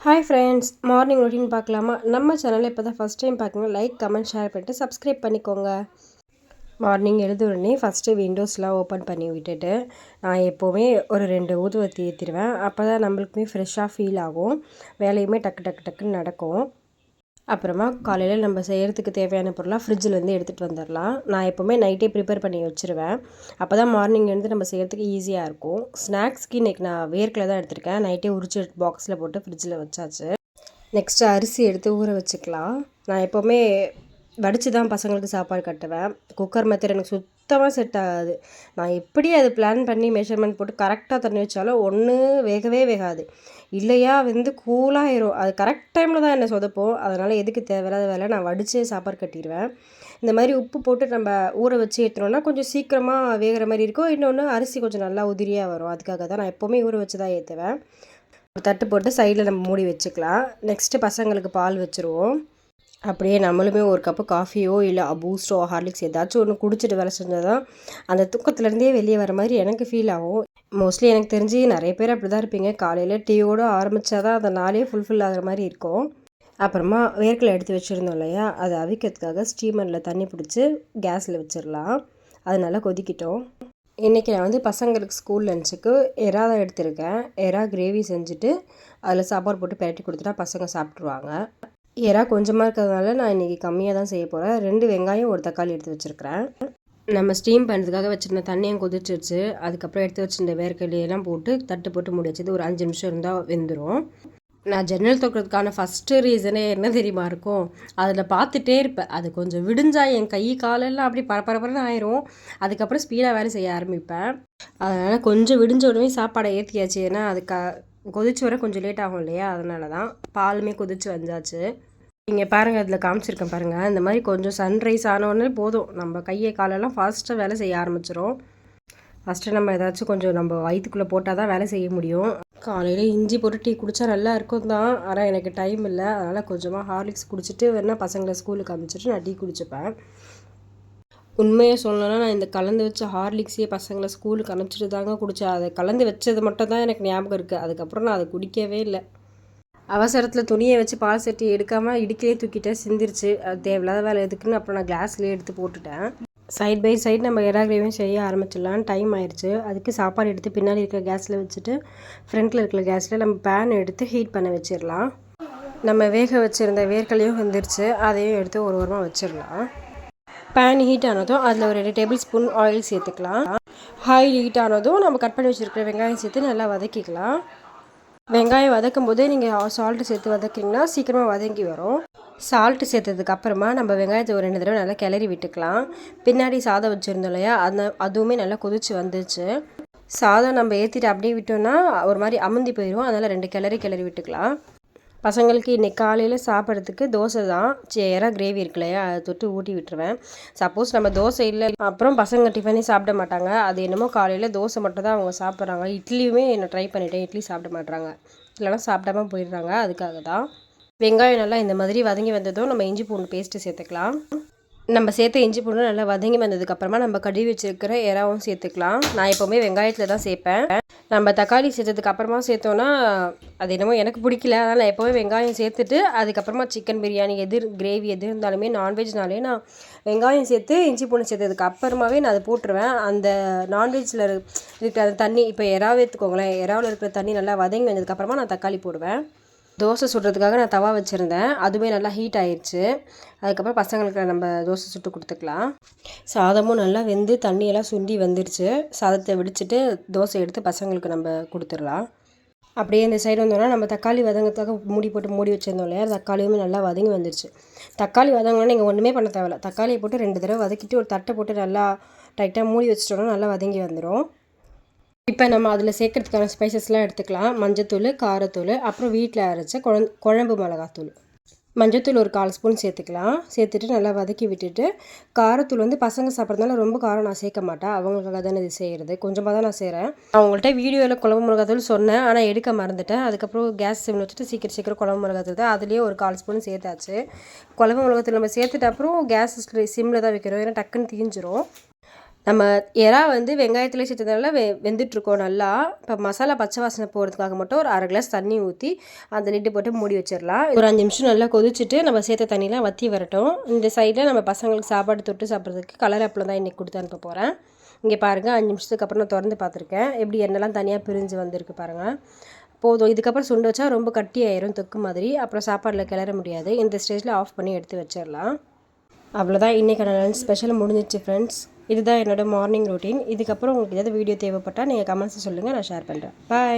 Hi friends, morning routine பார்க்கலாமா? நம்ம சேனலில் இப்போ தான் ஃபஸ்ட் டைம் பார்க்குங்க, லைக் கமெண்ட் ஷேர் பண்ணிட்டு சப்ஸ்கிரைப் பண்ணிக்கோங்க. மார்னிங் எழுத உடனே ஃபஸ்ட்டு விண்டோஸ்லாம் ஓப்பன் பண்ணி விட்டுட்டு நான் எப்போவுமே ஒரு 2 ஊதுவத்தி ஏற்றிடுவேன். அப்போ தான் நம்மளுக்குமே ஃப்ரெஷ்ஷாக ஃபீல் ஆகும், வேலையுமே டக்கு டக்கு டக்குன்னு நடக்கும். அப்புறமா காலையில் நம்ம செய்கிறதுக்கு தேவையான பொருளாக ஃப்ரிட்ஜிலேருந்து எடுத்துகிட்டு வந்துடலாம். நான் எப்போவுமே நைட்டே ப்ரிப்பேர் பண்ணி வச்சுருவேன். அப்போ தான் மார்னிங் எழுந்து நம்ம செய்கிறதுக்கு ஈஸியாக இருக்கும். ஸ்நாக்ஸ்க்கு இன்றைக்கி நான் வேர்க்கடலை தான் எடுத்திருக்கேன். நைட்டே உரிச்சு பாக்ஸில் போட்டு ஃப்ரிட்ஜில் வச்சாச்சு. நெக்ஸ்ட்டு அரிசி எடுத்து ஊற வச்சுக்கலாம். நான் எப்போவுமே வடித்து தான் பசங்களுக்கு சாப்பாடு கட்டுவேன். குக்கர் மெத்தட் எனக்கு சுத்தமாக செட் ஆகாது. நான் எப்படி அது பிளான் பண்ணி மெஷர்மெண்ட் போட்டு கரெக்டாக தண்ணி வச்சாலும் ஒன்று வேகவே வேகாது, இல்லையா கூலாகிடும். அது கரெக்ட் டைமில் தான் என்னை சொதப்போம். அதனால் எதுக்கு தேவையில்லாத வேலை, நான் வடித்து சாப்பாடு கட்டிடுவேன். இந்த மாதிரி உப்பு போட்டு நம்ம ஊற வச்சு ஏற்றினோன்னா கொஞ்சம் சீக்கிரமாக வேகிற மாதிரி இருக்கும். இன்னொன்று அரிசி கொஞ்சம் நல்லா உதிரியாக வரும். அதுக்காக தான் நான் எப்போவுமே ஊற வச்சு தான் ஏற்றுவேன். ஒரு தட்டு போட்டு சைடில் நம்ம மூடி வச்சுக்கலாம். நெக்ஸ்ட்டு பசங்களுக்கு பால் வச்சுருவோம். அப்படியே நம்மளுமே ஒரு கப்பு காஃபியோ இல்லை பூஸ்டோ ஹார்லிக்ஸ் ஏதாச்சும் ஒன்று குடிச்சிட்டு வேலை செஞ்சால் தான் அந்த தூக்கத்துலேருந்தே வெளியே வர மாதிரி எனக்கு ஃபீல் ஆகும். மோஸ்ட்லி எனக்கு தெரிஞ்சு நிறைய பேர் அப்படி தான் இருப்பீங்க. காலையில் டீயோடு ஆரம்பித்தா தான் அந்த நாளே ஃபுல்ஃபில் ஆகிற மாதிரி இருக்கும். அப்புறமா வேர்க்கடலை எடுத்து வச்சுருந்தோம் இல்லையா, அதை அவிக்கிறதுக்காக ஸ்டீமரில் தண்ணி பிடிச்சி கேஸில் வச்சிடலாம். அது நல்லா கொதிக்கிட்டோம். இன்றைக்கி நான் பசங்களுக்கு ஸ்கூல் லஞ்சுக்கு எறா தான் எடுத்திருக்கேன். எறா கிரேவி செஞ்சுட்டு அதில் சாப்பாடு போட்டு பெரட்டி கொடுத்துட்டா பசங்க சாப்பிட்ருவாங்க. எறா கொஞ்சமாக இருக்கிறதுனால நான் இன்றைக்கி கம்மியாக தான் செய்ய போகிறேன். 2 வெங்காயம் 1 தக்காளி எடுத்து வச்சுருக்கிறேன். நம்ம ஸ்டீம் பண்ணுறதுக்காக வச்சுருந்த தண்ணியும் கொதிச்சிருச்சு. அதுக்கப்புறம் எடுத்து வச்சுருந்த வேர்க்கடலையெல்லாம் போட்டு தட்டு போட்டு மூடி வச்சது ஒரு 5 நிமிஷம் இருந்தால் வெந்துடும். நான் ஜன்னல் திறக்கிறதுக்கான ஃபஸ்ட்டு ரீசனே என்ன தெரியுமா இருக்கும், அதில் பார்த்துட்டே இருப்பேன். அது கொஞ்சம் விடிஞ்சா என் கை காலெல்லாம் அப்படி பரபரன்னு ஆயிரும். அதுக்கப்புறம் ஸ்பீடாக வேலை செய்ய ஆரம்பிப்பேன். அதனால் கொஞ்சம் விடிஞ்ச உடனே சாப்பாடை ஏற்றியாச்சு. ஏன்னா அது கொதிச்சு வர கொஞ்சம் லேட் ஆகும் இல்லையா, அதனால தான். பாலுமே கொதிச்சு வந்தாச்சு. நீங்கள் பாருங்கள், அதில் காமிச்சிருக்கேன் பாருங்கள். இந்த மாதிரி கொஞ்சம் சன்ரைஸ் ஆனோடனே போதும், நம்ம கையை காலெல்லாம் ஃபாஸ்ட்டாக வேலை செய்ய ஆரம்பிச்சிடும். ஃபஸ்ட்டு நம்ம ஏதாச்சும் கொஞ்சம் நம்ம வயிற்றுக்குள்ளே போட்டால் தான் வேலை செய்ய முடியும். காலையில் இஞ்சி போட்டு டீ குடித்தா நல்லா இருக்கும் தான், ஆனால் எனக்கு டைம் இல்லை. அதனால் கொஞ்சமாக ஹார்லிக்ஸ் குடிச்சிட்டு வேணால் பசங்களை ஸ்கூலுக்கு அனுப்பிச்சிட்டு நான் டீ குடிச்சுப்பேன். உண்மையாக சொல்லணும்னா நான் இந்த கலந்து வச்ச ஹார்லிக்ஸே பசங்களை ஸ்கூலுக்கு அனுப்பிச்சிட்டு தாங்க குடித்தேன். அதை கலந்து வச்சது மட்டும் தான் எனக்கு ஞாபகம் இருக்குது. அதுக்கப்புறம் நான் அதை குடிக்கவே இல்லை. அவசரத்தில் துணியை வச்சு பால் சட்டி எடுக்காமல் இடுக்கிலே தூக்கிட்டேன், சிந்திருச்சு. அது தேவையில்லாத வேலை எதுக்குன்னு அப்புறம் நான் கிளாஸ்லேயே எடுத்து போட்டுட்டேன். சைட் பை சைட் நம்ம எறா கிரேவியும் செய்ய ஆரம்பிச்சிடலாம். டைம் ஆயிடுச்சு. அதுக்கு சாப்பாடு எடுத்து பின்னாடி இருக்கிற கேஸில் வச்சுட்டு ஃப்ரண்ட்டில் இருக்கிற கேஸில் நம்ம பேன் எடுத்து ஹீட் பண்ண வச்சிடலாம். நம்ம வேக வச்சுருந்த வேர்க்கடலையும் வந்துருச்சு, அதையும் எடுத்து ஒரு ஓரமாக வச்சிடலாம். பேன் ஹீட் ஆனதும் அதில் ஒரு 2 டேபிள் ஸ்பூன் ஆயில் சேர்த்துக்கலாம். ஆயில் ஹீட் ஆனதும் நம்ம கட் பண்ணி வச்சுருக்கிற வெங்காயம் சேர்த்து நல்லா வதக்கிக்கலாம். வெங்காயம் வதக்கும் போதே நீங்கள் சால்ட்டு சேர்த்து வதக்கிங்கன்னா சீக்கிரமாக வதங்கி வரும். சால்ட்டு சேர்த்ததுக்கு அப்புறமா நம்ம வெங்காயத்தை ஒரு 2 தடவை நல்லா கிளறி விட்டுக்கலாம். பின்னாடி சாதம் வச்சுருந்தோம் இல்லையா, அதுவுமே நல்லா கொதிச்சு வந்துச்சு. சாதம் நம்ம ஏற்றிட்டு அப்படியே விட்டோம்னா ஒரு மாதிரி அமுந்தி போயிடும். அதனால் 2 கிளறி விட்டுக்கலாம். பசங்களுக்கு இன்றைக்கி காலையில் சாப்பிட்றதுக்கு தோசை தான். எறா கிரேவி இருக்கு இல்லையா, அதை தொட்டு ஊட்டி விட்டுருவேன். சப்போஸ் நம்ம தோசை இல்லை அப்புறம் பசங்க டிஃபனே சாப்பிட மாட்டாங்க. அது என்னமோ காலையில் தோசை மட்டும் தான் அவங்க சாப்பிட்றாங்க. இட்லியுமே நான் ட்ரை பண்ணிட்டேன், இட்லி சாப்பிட மாட்டாங்க, இல்லைனா சாப்பிடாம போயிடுறாங்க. அதுக்காக தான். வெங்காயம் நல்லா இந்த மாதிரி வதங்கி வந்ததும் நம்ம இஞ்சி பூண்டு பேஸ்ட்டு சேர்த்துக்கலாம். நம்ம சேர்த்த இஞ்சி பூண்டு நல்லா வதங்கி வந்ததுக்கப்புறமா நம்ம கழுவி வச்சுருக்கிற எறாவும் சேர்த்துக்கலாம். நான் எப்போவுமே வெங்காயத்தில் தான் சேர்ப்பேன். நம்ம தக்காளி சேர்த்ததுக்கு அப்புறமா சேர்த்தோன்னா அது என்னமோ எனக்கு பிடிக்கல. அதனால் நான் எப்போவுமே வெங்காயம் சேர்த்துட்டு அதுக்கப்புறமா சிக்கன் பிரியாணி கிரேவி எது இருந்தாலுமே நான்வெஜ்னாலே நான் வெங்காயம் சேர்த்து இஞ்சி பூண்டு சேர்த்ததுக்கு அப்புறமாவே நான் அதை போட்டுருவேன். அந்த நான்வெஜ்ஜில் இருக்கிற அந்த தண்ணி, இப்போ எறாவே எடுத்துக்கோங்களேன், எறாவில் இருக்கிற தண்ணி நல்லா வதங்கி வந்ததுக்கப்புறமா நான் தக்காளி போடுவேன். தோசை சுடுறதுக்காக நான் தவா வச்சுருந்தேன், அதுவுமே நல்லா ஹீட் ஆயிடுச்சு. அதுக்கப்புறம் பசங்களுக்கு நம்ம தோசை சுட்டு கொடுத்துக்கலாம். சாதமும் நல்லா வெந்து தண்ணியெல்லாம் சுண்டி வந்துடுச்சு. சாதத்தை வெடிச்சிட்டு தோசை எடுத்து பசங்களுக்கு நம்ம கொடுத்துடலாம். அப்படியே இந்த சைடு வந்தோன்னா நம்ம தக்காளி வதங்கிறதுக்காக மூடி வச்சுருந்தோம் இல்லையா, தக்காளியுமே நல்லா வதங்கி வந்துடுச்சு. தக்காளி வதங்கினா நீங்கள் ஒன்றுமே பண்ண தேவையில்ல. தக்காளியை போட்டு 2 தடவை வதக்கிட்டு ஒரு தட்டை போட்டு நல்லா டைட்டாக மூடி வச்சிட்டோன்னா நல்லா வதங்கி வந்துடும். இப்போ நம்ம அதில் சேர்க்கறதுக்கான ஸ்பைசஸ்லாம் எடுத்துக்கலாம். மஞ்சத்தூள், காரத்தூள், அப்புறம் வீட்டில் அரைச்ச குழம்பு மிளகாத்தூள். மஞ்சத்தூள் ஒரு 1/4 ஸ்பூன் சேர்த்துக்கலாம். சேர்த்துட்டு நல்லா வதக்கி விட்டுட்டு, காரத்தூள் பசங்க சாப்பிட்றதுனால ரொம்ப காரம் நான் சேர்க்க மாட்டேன். அவங்களுக்காக தானே இது செய்கிறது, கொஞ்சமாக தான் நான் செய்கிறேன். அவங்கள்ட்ட வீடியோவில் குழம்பு மிளகாத்தூள் சொன்னேன், ஆனால் எடுக்க மறந்துட்டேன். அதுக்கப்புறம் கேஸ் சிம்மில் வச்சுட்டு சீக்கிரம் குழம்பு மிளகாத்தூள் தான், அதுலேயே ஒரு 1/4 ஸ்பூன் சேர்த்தாச்சு. குழம்பு மிளகாத்தூள் நம்ம சேர்த்துட்டு அப்புறம் கேஸ் சிம்மில் தான் வைக்கிறோம், ஏன்னா டக்குன்னு தீஞ்சிரும். நம்ம எறா வந்து வெங்காயத்தில் சேர்த்ததுனால வெந்துட்டுருக்கோம் நல்லா. இப்போ மசாலா பச்சை வாசனை போகிறதுக்காக மட்டும் ஒரு 1/2 கிளாஸ் தண்ணி ஊற்றி அந்த லிட்டு போட்டு மூடி வச்சிடலாம். ஒரு 5 நிமிஷம் நல்லா கொதிச்சுட்டு நம்ம சேர்த்த தண்ணியெலாம் வற்றி வரட்டும். இந்த சைடில் நம்ம பசங்களுக்கு சாப்பாடு தொட்டு சாப்பிட்றதுக்கு கலர் அப்பளம் தான் இன்றைக்கி கொடுத்து அனுப்ப போகிறேன். இங்கே பாருங்கள் 5 நிமிஷத்துக்கு அப்புறம் நான் திறந்து பார்த்துருக்கேன். எப்படி எண்ணெய்லாம் தனியாக பிரிஞ்சு வந்திருக்கு பாருங்கள். போதும். இதுக்கப்புறம் சுண்டு வச்சா ரொம்ப கட்டி ஆயிரும் தொக்கு மாதிரி. அப்புறம் சாப்பாடில் கிளற முடியாது. இந்த ஸ்டேஜில் ஆஃப் பண்ணி எடுத்து வச்சிடலாம். அவ்வளோதான், இன்றைக்கான லன்ச் ஸ்பெஷல் முடிஞ்சிச்சு ஃப்ரெண்ட்ஸ். இதுதான் என்னோடய மார்னிங் ரொட்டீன். இதுக்கப்புறம் உங்களுக்கு ஏதாவது வீடியோ தேவைப்பட்டால் நீங்கள் கமெண்ட்ஸை சொல்லுங்கள், நான் ஷேர் பண்ணுறேன். பாய்.